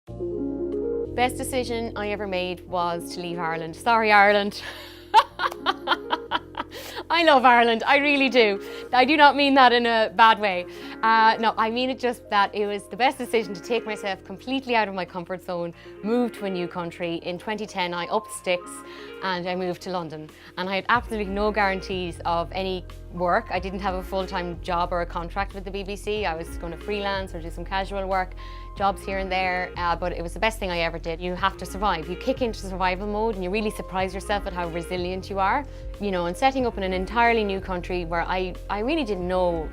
Best decision I ever made was to leave Ireland. Sorry, Ireland. I love Ireland, I really do. I do not mean that in a bad way. No, I mean it just that it was the best decision to take myself completely out of my comfort zone, move to a new country. In 2010, I upped sticks and I moved to London. And I had absolutely no guarantees of any work. I didn't have a full-time job or a contract with the BBC. I was going to freelance or do some casual work, jobs here and there, but it was the best thing I ever did. You have to survive. You kick into survival mode and you really surprise yourself at how resilient you are. You know, and setting up in an entirely new country where I really didn't know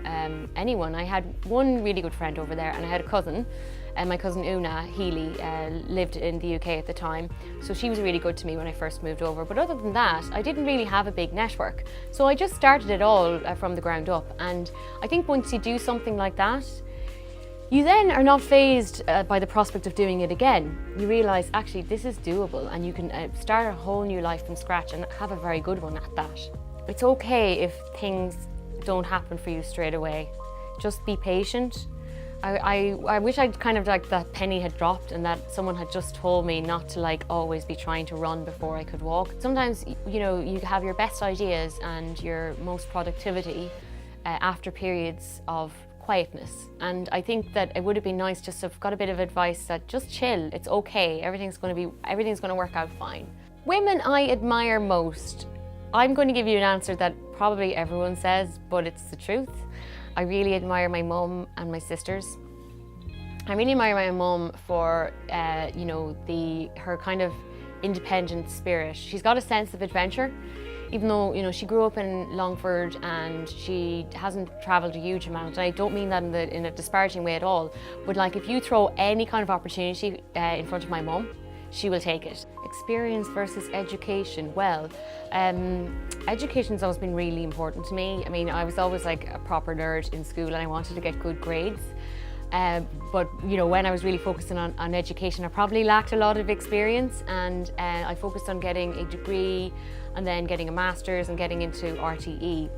anyone. I had one really good friend over there and I had a cousin. My cousin Una Healy lived in the UK at the time, so she was really good to me when I first moved over. But other than that, I didn't really have a big network. So I just started it all from the ground up. And I think once you do something like that, you then are not fazed by the prospect of doing it again. You realise, actually, this is doable and you can start a whole new life from scratch and have a very good one at that. It's okay if things don't happen for you straight away. Just be patient. I wish I'd kind of like that penny had dropped and that someone had just told me not to like always be trying to run before I could walk. Sometimes, you know, you have your best ideas and your most productivity after periods of quietness. And I think that it would have been nice just to have got a bit of advice that just chill, it's okay, everything's going to work out fine. Women I admire most. I'm going to give you an answer that probably everyone says, but it's the truth. I really admire my mum and my sisters. I really admire my mum for, you know, her kind of independent spirit. She's got a sense of adventure, even though, you know, she grew up in Longford and she hasn't travelled a huge amount. I don't mean that in a disparaging way at all, but like if you throw any kind of opportunity in front of my mum, she will take it. Experience versus education. Well, education's always been really important to me. I mean, I was always like a proper nerd in school and I wanted to get good grades. But you know, when I was really focusing on education, I probably lacked a lot of experience, and I focused on getting a degree and then getting a master's and getting into RTE.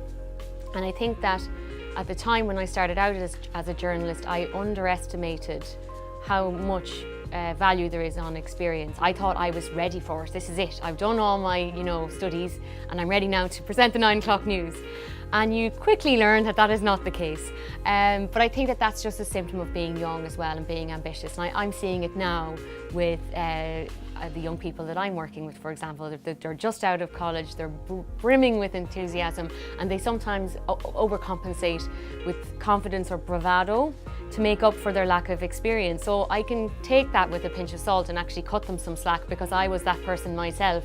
And I think that at the time when I started out as a journalist, I underestimated how much value there is on experience. I thought I was ready for it. This is it. I've done all my, you know, studies and I'm ready now to present the 9 o'clock news. And you quickly learn that that is not the case. But I think that that's just a symptom of being young as well and being ambitious. And I'm seeing it now with the young people that I'm working with, for example. They're just out of college, they're brimming with enthusiasm, and they sometimes overcompensate with confidence or bravado to make up for their lack of experience. So I can take that with a pinch of salt and actually cut them some slack, because I was that person myself,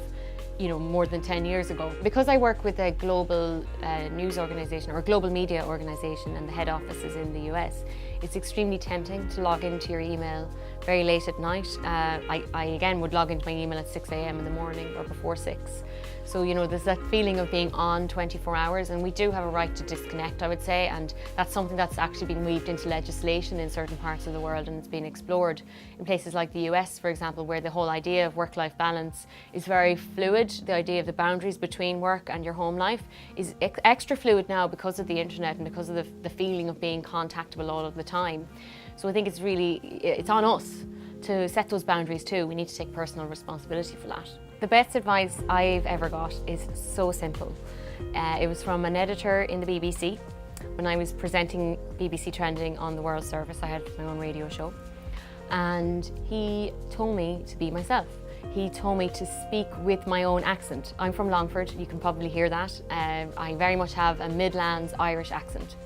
you know, more than 10 years ago. Because I work with a global news organisation or a global media organisation and the head office is in the US, it's extremely tempting to log into your email very late at night. I again would log into my email at 6 a.m. in the morning or before 6. So, you know, there's that feeling of being on 24 hours, and we do have a right to disconnect, I would say, and that's something that's actually been weaved into legislation in certain parts of the world, and it's been explored in places like the US, for example, where the whole idea of work-life balance is very fluid. The idea of the boundaries between work and your home life is extra fluid now because of the internet and because of the feeling of being contactable all of the time. So I think it's on us to set those boundaries too. We need to take personal responsibility for that. The best advice I've ever got is so simple. It was from an editor in the BBC when I was presenting BBC Trending on the World Service. I had my own radio show, and he told me to be myself. He told me to speak with my own accent. I'm from Longford, you can probably hear that. I very much have a Midlands Irish accent.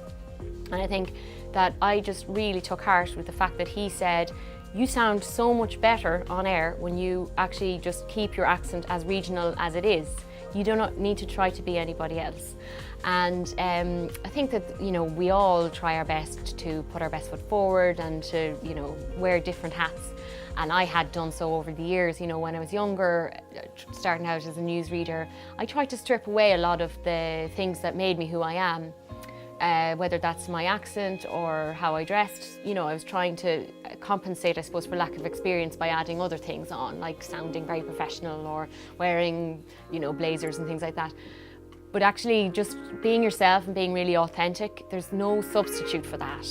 And I think that I just really took heart with the fact that he said, you sound so much better on air when you actually just keep your accent as regional as it is. You do not need to try to be anybody else. And I think that, you know, we all try our best to put our best foot forward and to, you know, wear different hats. And I had done so over the years. You know, when I was younger, starting out as a newsreader, I tried to strip away a lot of the things that made me who I am. Whether that's my accent or how I dressed, you know, I was trying to compensate, I suppose, for lack of experience by adding other things on, like sounding very professional or wearing, you know, blazers and things like that. But actually just being yourself and being really authentic, there's no substitute for that.